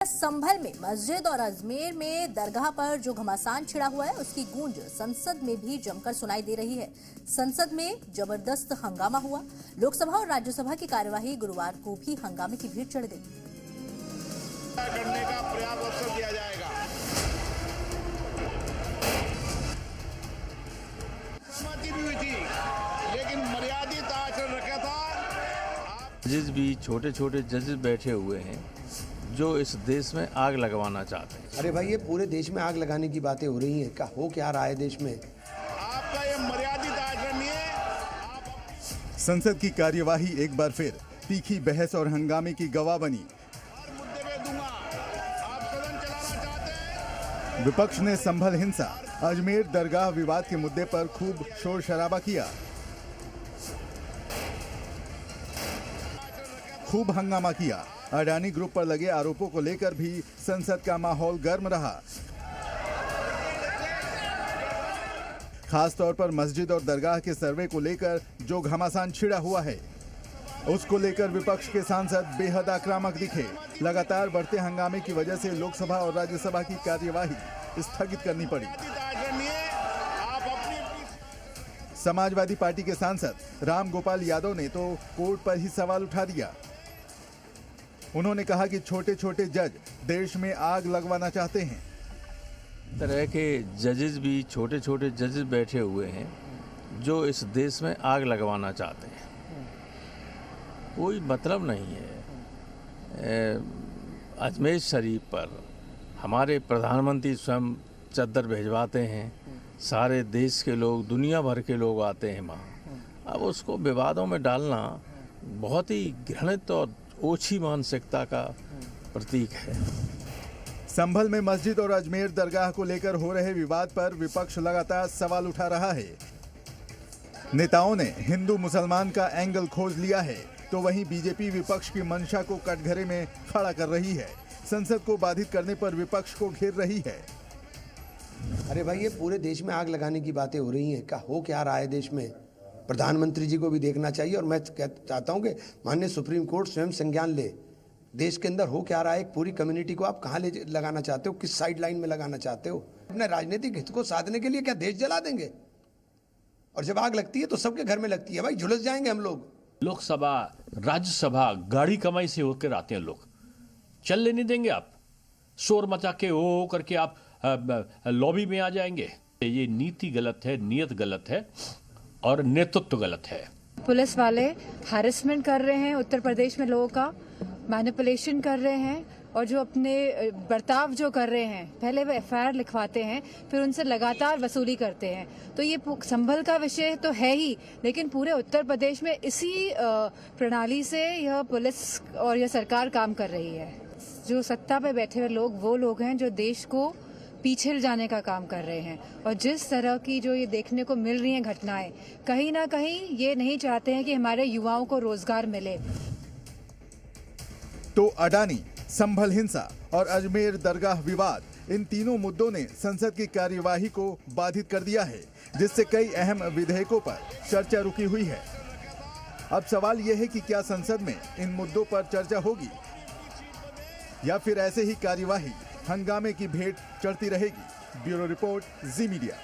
संभल में मस्जिद और अजमेर में दरगाह पर जो घमासान छिड़ा हुआ है उसकी गूंज संसद में भी जमकर सुनाई दे रही है। संसद में जबरदस्त हंगामा हुआ। लोकसभा और राज्यसभा की कार्यवाही गुरुवार को भी हंगामे की भीड़ चढ़ गई। करने का प्रयास अवसर किया जाएगा। सहमति भी हुई थी, लेकिन मर्यादित आचरण रखा था। जजेस भी छोटे छोटे जजेस बैठे हुए हैं जो इस देश में आग लगवाना चाहते हैं। अरे भाई, ये पूरे देश में आग लगाने की बातें हो रही हैं। क्या हो क्या रहा है देश में? आपका ये मर्यादित आचरण नहीं है। संसद की कार्यवाही एक बार फिर तीखी बहस और हंगामे की गवाह बनी। हर मुद्दे पे दूंगा। आप सदन चलाना चाहते हैं? विपक्ष ने संभल हिंसा, अजमेर दरगाह विवाद के मुद्दे पर खूब शोर शराबा किया, खूब हंगामा किया। अडानी ग्रुप पर लगे आरोपों को लेकर भी संसद का माहौल गर्म रहा। खास तौर पर मस्जिद और दरगाह के सर्वे को लेकर जो घमासान छिड़ा हुआ है उसको लेकर विपक्ष के सांसद बेहद आक्रामक दिखे। लगातार बढ़ते हंगामे की वजह से लोकसभा और राज्यसभा की कार्यवाही स्थगित करनी पड़ी। समाजवादी पार्टी के सांसद राम गोपाल यादव ने तो कोर्ट पर ही सवाल उठा दिया। उन्होंने कहा कि छोटे छोटे जज देश में आग लगवाना चाहते हैं। तरह के जजेस भी छोटे छोटे जजेस बैठे हुए हैं जो इस देश में आग लगवाना चाहते हैं। कोई मतलब नहीं है। अजमेर शरीफ पर हमारे प्रधानमंत्री स्वयं चद्दर भिजवाते हैं, सारे देश के लोग, दुनिया भर के लोग आते हैं वहाँ। अब उसको विवादों में डालना बहुत ही घृणित और ओछी मानसिकता का प्रतीक है। संभल में मस्जिद और अजमेर दरगाह को लेकर हो रहे विवाद पर विपक्ष लगातार सवाल उठा रहा है। नेताओं ने हिंदू मुसलमान का एंगल खोज लिया है, तो वहीं बीजेपी विपक्ष की मंशा को कटघरे में खड़ा कर रही है। संसद को बाधित करने पर विपक्ष को घेर रही है। अरे भाई, ये पूरे देश में आग लगाने की बातें हो रही हैं। क्या हो क्या रहा है देश में? प्रधानमंत्री जी को भी देखना चाहिए और मैं चाहता हूं कि माननीय सुप्रीम कोर्ट स्वयं संज्ञान ले। देश के अंदर हो क्या रहा है? एक पूरी कम्युनिटी को आप कहां ले लगाना चाहते हो? किस साइड लाइन में लगाना चाहते हो? अपने राजनीतिक हित को साधने के लिए क्या देश जला देंगे? और जब आग लगती है तो सबके घर में लगती है। भाई, झुलस जाएंगे हम लोग। लोकसभा, राज्यसभा गाड़ी कमाई से होकर आते हैं लोग। चलने नहीं देंगे आप। शोर मचा के हो करके आप लॉबी में आ जाएंगे। ये नीति गलत है, नियत गलत है और नेतृत्व गलत है। पुलिस वाले हैरेसमेंट कर रहे हैं उत्तर प्रदेश में, लोगों का मैनिपुलेशन कर रहे हैं और जो अपने बर्ताव जो कर रहे हैं, पहले वो एफआईआर लिखवाते हैं, फिर उनसे लगातार वसूली करते हैं। तो ये संभल का विषय तो है ही, लेकिन पूरे उत्तर प्रदेश में इसी प्रणाली से यह पुलिस और यह सरकार काम कर रही है। जो सत्ता पे बैठे हुए लोग वो लोग हैं जो देश को पीछे ले जाने का काम कर रहे हैं। और जिस तरह की जो ये देखने को मिल रही हैं घटनाएं, कहीं ना कहीं ये नहीं चाहते हैं कि हमारे युवाओं को रोजगार मिले। तो अडानी, संभल हिंसा और अजमेर दरगाह विवाद, इन तीनों मुद्दों ने संसद की कार्यवाही को बाधित कर दिया है, जिससे कई अहम विधेयकों पर चर्चा रुकी हुई है। अब सवाल यह है कि क्या संसद में इन मुद्दों पर चर्चा होगी या फिर ऐसे ही कार्यवाही हंगामे की भेंट चढ़ती रहेगी। ब्यूरो रिपोर्ट, जी मीडिया।